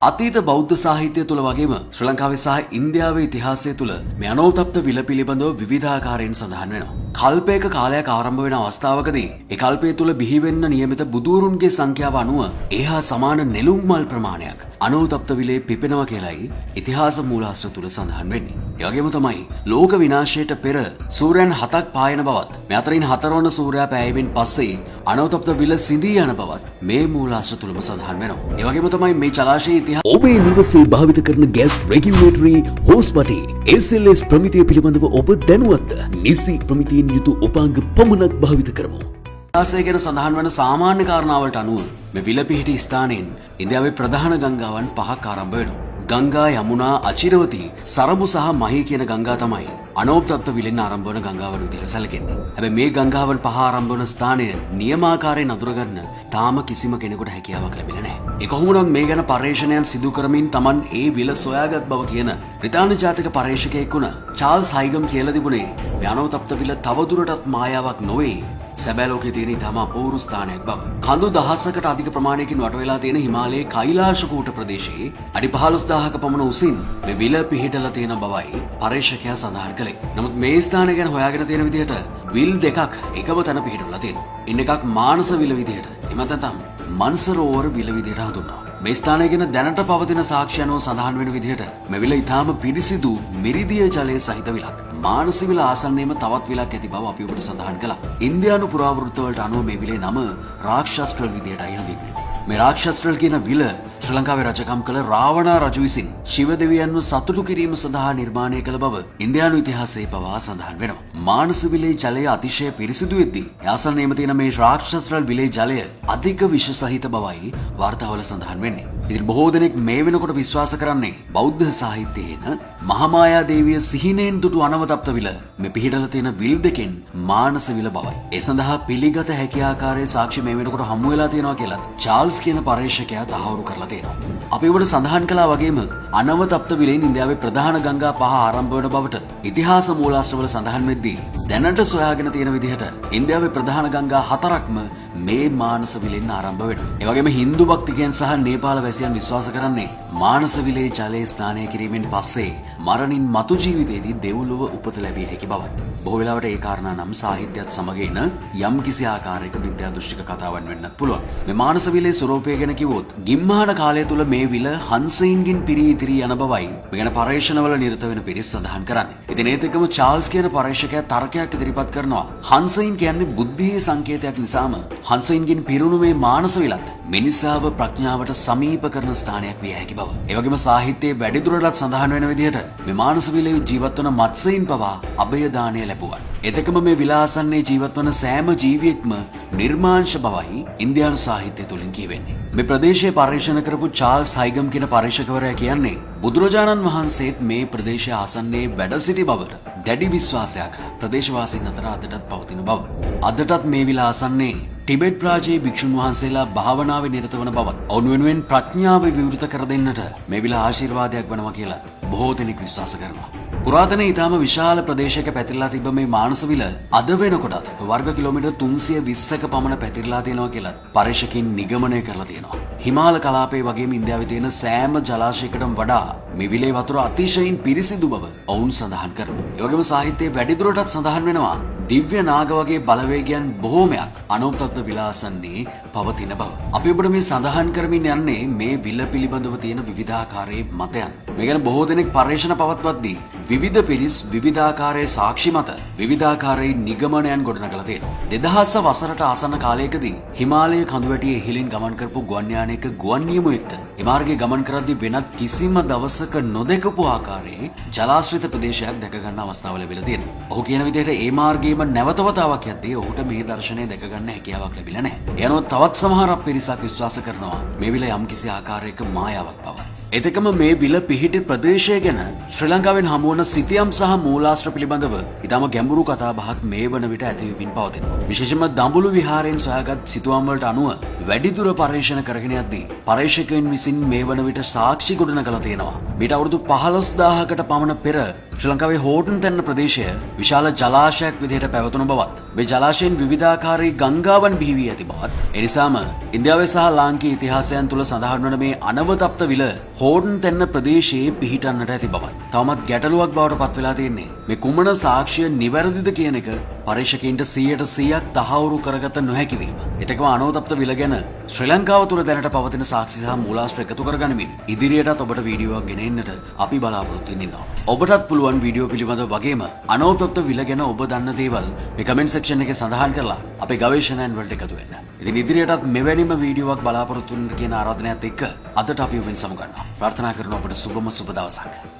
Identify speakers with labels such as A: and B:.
A: අතීත බෞද්ධ සාහිත්‍ය තුළ වගේම ශ්‍රී ලංකාවේ සහ ඉන්දියාවේ ඉතිහාසය තුළ මේ අනෝතප්ත විල පිළිබඳව විවිධාකාරයෙන් සඳහන් වෙනවා. කල්පයක කාලයක් ආරම්භ වෙන අවස්ථාවකදී ඒ කල්පය තුළ බිහි වෙන්න නියමිත බුදුරුන්ගේ සංඛ්‍යාව අනුව ඒහා සමාන නෙළුම් මල් ප්‍රමාණයක් අනෝතප්ත විලේ පිපෙනවා කියලයි ඉතිහාස මූලාශ්‍ර තුළ සඳහන් වෙන්නේ. ඒ වගේම තමයි ලෝක විනාශයට පෙර සූර්යයන් 7ක් පායන බවත් මේ අතරින් 4 වන සූර්යයා පෑයමින් පස්සේ අනෝතප්ත විල සිඳී යන බවත් මේ මූලාශ්‍ර තුළම සඳහන් වෙනවා. ඒ වගේම තමයි මේ ජලාශයේ ඔබේ නිවසේ භාවිත කරන ගෑස් රෙගියුලේටරි හෝස් පටේ SLS ප්‍රමිතිය පිළිබඳව ඔබ දැනුවත්ද? නිසි ප්‍රමිතියෙන් යුතු උපාංග පමණක් භාවිත කරමු. ඉතිහාසය ගැන සඳහන් වන සාමාන්‍ය කාරණාවලට අනුව මේ විල පිහිටි ස්ථානයෙන් ඉන්දියාවේ ප්‍රධාන ගංගාවන් 5ක් ආරම්භ වෙනවා. ගංගා, යමුනා, අචිරවතී, සරබු සහ මහී කියන ගංගා තමයි අනෝතප්ත විලෙන් ආරම්භ වන ගංගාවන් විදිහට සැලකෙන්නේ. හැබැයි මේ ගංගාවන් 5 ආරම්භ වන ස්ථානය නියමාකාරයෙන් අඳුරගන්න තාම කිසිම කෙනෙකුට හැකියාවක් ලැබිලා නැහැ. ඒ කොහොමුණත් මේ ගැන පර්යේෂණයන් සිදු කරමින් Taman ඒ විල සොයාගත් බව කියන බ්‍රිතාන්‍ය ජාතික පර්යේෂකයෙක් වුණ චාල්ස් හයිගම් කියලා තිබුණේ මේ අනෝතප්ත විල තවදුරටත් මායාවක් නොවේ. සැබෑ ලෝකයේ තියෙන ඉතාම අපූර්ව ස්ථානයක් බව. කඳු දහසකට අධික ප්‍රමාණයකින් වට වෙලා තියෙන හිමාලයේ කෛලාශ කූට ප්‍රදේශයේ අඩි 15000ක පමණ උසින් මේ විල පිහිටලා තියෙන බවයි පර්යේෂකයා සඳහන් කළේ. නමුත් මේ ස්ථානය ගැන හොයාගෙන තියෙන විදිහට විල් දෙකක් එකම තැන පිහිටලා තියෙනවා. ඉන්න එකක් මානස විල විදිහට, එහෙම නැත්නම් මන්සරෝවර විල විදිහට හඳුන්වනවා. මේ ස්ථානය ගැන දැනට පවතින සාක්ෂි අනුව සඳහන් වෙන විදිහට මේ විල ඉතාම පිරිසිදු මිරිදිය ජලය සහිත විලක්. මානස විල ආසන්නයේම තවත් විලක් ඇති බව අපි ඔබට සඳහන් කළා. ඉන්දියානු පුරාවෘත්තවලට අනුව මේ විලේ නම රාක්ෂස්ත්‍රල් විදිහටයි හඳුන්වන්නේ. මේ රාක්ෂස්ත්‍රල් කියන විල ශ්‍රී ලංකාවේ රජකම් කළ රාවණා රජු විසින් ශිව දෙවියන්ව සතුටු කිරීම සඳහා නිර්මාණය කළ බව ඉන්දියානු ඉතිහාසයේ පවා සඳහන් වෙනවා. මානස විලේ ජලය අතිශය පිරිසිදු වෙද්දී ආසන්නයේම තියෙන මේ රාක්ෂස්ත්‍රල් විලේ ජලය අධික විෂ සහිත බවයි වාර්තාවල සඳහන් වෙන්නේ. ඉතින් බොහෝ දෙනෙක් මේ වෙනකොට විශ්වාස කරන්නේ බෞද්ධ සාහිත්‍යයේන මහාමායා දේවිය සිහිනෙන් දුටු අනවතප්ත විල මේ පිහිටලා තියෙන විල් දෙකෙන් මානස විල බවයි. ඒ සඳහා පිළිගත හැකි ආකාරයේ සාක්ෂි මේ වෙනකොට හමු වෙලා තියෙනවා කියලා චාල්ස් කියන පර්යේෂකයා තහවුරු කරලා තියෙනවා. අපි ඔබට සඳහන් කළා වගේම අනවතප්ත විලෙන් ඉන්දියාවේ ප්‍රධාන ගංගා 5 ආරම්භ වන බවට ඉතිහාස මූලාශ්‍රවල සඳහන් වෙද්දී දැනට සොයාගෙන තියෙන විදිහට ඉන්දියාවේ ප්‍රධාන ගංගා 4ක්ම මේ මානස විලෙන් ආරම්භ වෙනවා. ඒ වගේම හින්දු භක්තිකයන් සහ නේපාල වැසියන් විශ්වාස කරන්නේ මානස විලේ ජලයේ ස්නානය කිරීමෙන් පස්සේ මරණින් මතු ජීවිතයේදී දෙව්ලොව උපත ලැබිය හැකි බවයි. බොහෝ වෙලාවට ඒ කාරණා නම් සාහිත්‍යයත් සමග එන යම් කිසි ආකාරයක විද්‍යා දෘෂ්ටික කතාවන් වෙන්නත් පුළුවන්. මේ මානස විලේ ස්වරූපය ගැන කිව්වොත් ගිම්හාන කාලය තුල මේ විල හංසයින්ගෙන් පිරී ඉතිරි යන බවයි මේ ගැන පර්යේෂණවල නිරත වෙන පිරිස් සඳහන් කරන්නේ. ඉතින් ඒත් එක්කම චාල්ස් කියන පර්යේෂකයා තර්කයක් ඉදිරිපත් කරනවා. හංසයින් කියන්නේ බුද්ධියේ සංකේතයක් නිසාම හංසයින්ගෙන් පිරුණු මේ මානස විලත් මිනිසාව ප්‍රඥාවට සමීප කරන ස්ථානයක් විය හැකි බව. ඒ වගේම සාහිත්‍යයේ වැඩිදුරටත් සඳහන් වෙන විදිහට මේ මානස විලේ ජීවත් වන මත්ස්‍යයින් පවා අභය දානය ලැබුවා. එතකම මේ විලාසන්නේ ජීවත් වන සෑම ජීවියෙක්ම නිර්මාංශ බවයි ඉන්දියානු සාහිත්‍යය තුලින් කියවෙන්නේ. මේ ප්‍රදේශයේ පර්යේෂණ කරපු චාල්ස් හයිගම් කියන පර්යේෂකවරයා කියන්නේ බුදුරජාණන් වහන්සේත් මේ ප්‍රදේශයේ ආසන්නයේ වැඩ සිටි බවට දැඩි විශ්වාසයක් ප්‍රදේශවාසීන් අතර අදටත් පවතින බව. අදටත් මේ විල ආසන්නයේ ටිබෙට් රාජ්‍යයේ භික්ෂුන් වහන්සේලා භාවනාවේ නිරත වන බවත් ඔවුන් වෙනුවෙන් ප්‍රඥාව විවෘත කර දෙන්නට මේ විල ආශිර්වාදයක් වෙනවා කියලා බොහෝ දෙනෙක් විශ්වාස කරනවා. පුරාතන ඊටාම විශාල ප්‍රදේශයක පැතිරලා තිබ්බ මේ මානස විල අද වෙනකොටත් වර්ග කිලෝමීටර් 320ක පමණ පැතිරලා තියෙනවා කියලා පර්යේෂකයන් නිගමනය කරලා තියෙනවා. හිමාල කලාපයේ වගේම ඉන්දියාවේ තියෙන සෑම ජලාශයකටම වඩා මේ විලේ වතුර අතිශයින් පිරිසිදු බව ඔවුන් සඳහන් කරනවා. ඒ වගේම සාහිත්‍යයේ වැඩිදුරටත් සඳහන් වෙනවා දිව්‍ය නාග වගේ බලවේගයන් බොහෝමයක් අනෝතප්ත විලාසන්නේ පවතින බව. අපි ඔබට මේ සඳහන් කරමින් යන්නේ මේ විල පිළිබඳව තියෙන විවිධාකාරයේ මතයන්. මේ ගැන බොහෝ දෙනෙක් පර්යේෂණ පවත්වද්දී විවිධ පිරිස් විවිධාකාරයේ සාක්ෂි මත විවිධාකාරයේ නිගමනයන් ගොඩනගලා තියෙනවා. 2000 වසරට ආසන්න කාලයකදී හිමාලයේ කඳුවැටියේ ඉහළින් ගමන් කරපු ගුවන් යානයක ගුවන් නියමුව එක්ක ඒ මාර්ගයේ ගමන් කරද්දී වෙනත් කිසිම දවසක නොදකපු ආකාරයේ ජලාශ්‍රිත ප්‍රදේශයක් දැක ගන්න අවස්ථාව ලැබිලා තියෙනවා. ඔහු කියන විදිහට ඒ මාර්ගයේම නැවත වතාවක් යද්දී ඔහුට මේ දර්ශනය දැක ගන්න හැකියාවක් ලැබිලා නැහැ. ඒ අනුව තවත් සමහරක් පිරිසක් විශ්වාස කරනවා මේ විල යම්කිසි ආකාරයක මායාවක් බව. එතකම මේ විල පිහිටි ප්‍රදේශය ගැන ශ්‍රී ලංකාවෙන් හමු වන සිතියම් සහ මූලාශ්‍ර පිළිබඳව ඉතාම ගැඹුරු කතාබහක් මේ වන විට ඇතිවෙමින් පවතිනවා. විශේෂයෙන්ම දඹුලු විහාරයෙන් සොයාගත් සිතුවම් වලට අනුව වැඩිදුර පර්යේෂණ කරගෙන යද්දී පර්යේෂකයන් විසින් මේ වන විට සාක්ෂි ගොඩනගලා තියෙනවා. මීට අවුරුදු 15000කට පමණ පෙර ශ්‍රී ලංකාවේ හෝටන් තැන්න ප්‍රදේශය විශාල ජලාශයක් විදිහට පැවතුණු බවත් මේ ජලාශයෙන් විවිධාකාරී ගංගාවන් බිහි වී ඇති බවත් එනිසාම ඉන්දියාවේ සහ ලාංකීය ඉතිහාසයන් තුල සඳහන් වන මේ අනවතප්ත විල හෝටන් තැන්න ප්‍රදේශයේ පිහිටන්නට ඇති බවත් තවමත් ගැටලුවක් බවට පත් වෙලා තියෙන්නේ මේ කුමන සාක්ෂිය නිවැරදිද කියන එක පරීක්ෂකයින්ට 100% තහවුරු කරගත නොහැකි වීම. ඒතකම අනවතප්ත විල ගැන ශ්‍රී ලංකාව තුල දැනට පවතින සාක්ෂි සහ මූලාශ්‍ර එකතු කරගනිමින් ඉදිරියටත් ඔබට වීඩියෝවක් ගෙන එන්නට අපි බලාපොරොත්තු වෙනවා. ඔබටත් පුළුවන් වීඩියෝ පිළිබඳව වගේම අනවතප්ත විල ගැන ඔබ දන්න දේවල් මේ කමෙන්ට් සෙක්ෂන් එකේ සඳහන් කරලා අපේ ගවේෂණයන් වලට එකතු වෙන්න. ඉතින් ඉදිරියටත් මෙවැනිම වීඩියෝවක් බලාපොරොත්තු වෙන්න කියන ආරාධනයත් එක්ක අදට අපි ඔබෙන් සමු ගන්නවා. ප්‍රාර්ථනා කරනවා ඔබට සුබම සුබ දවසක්.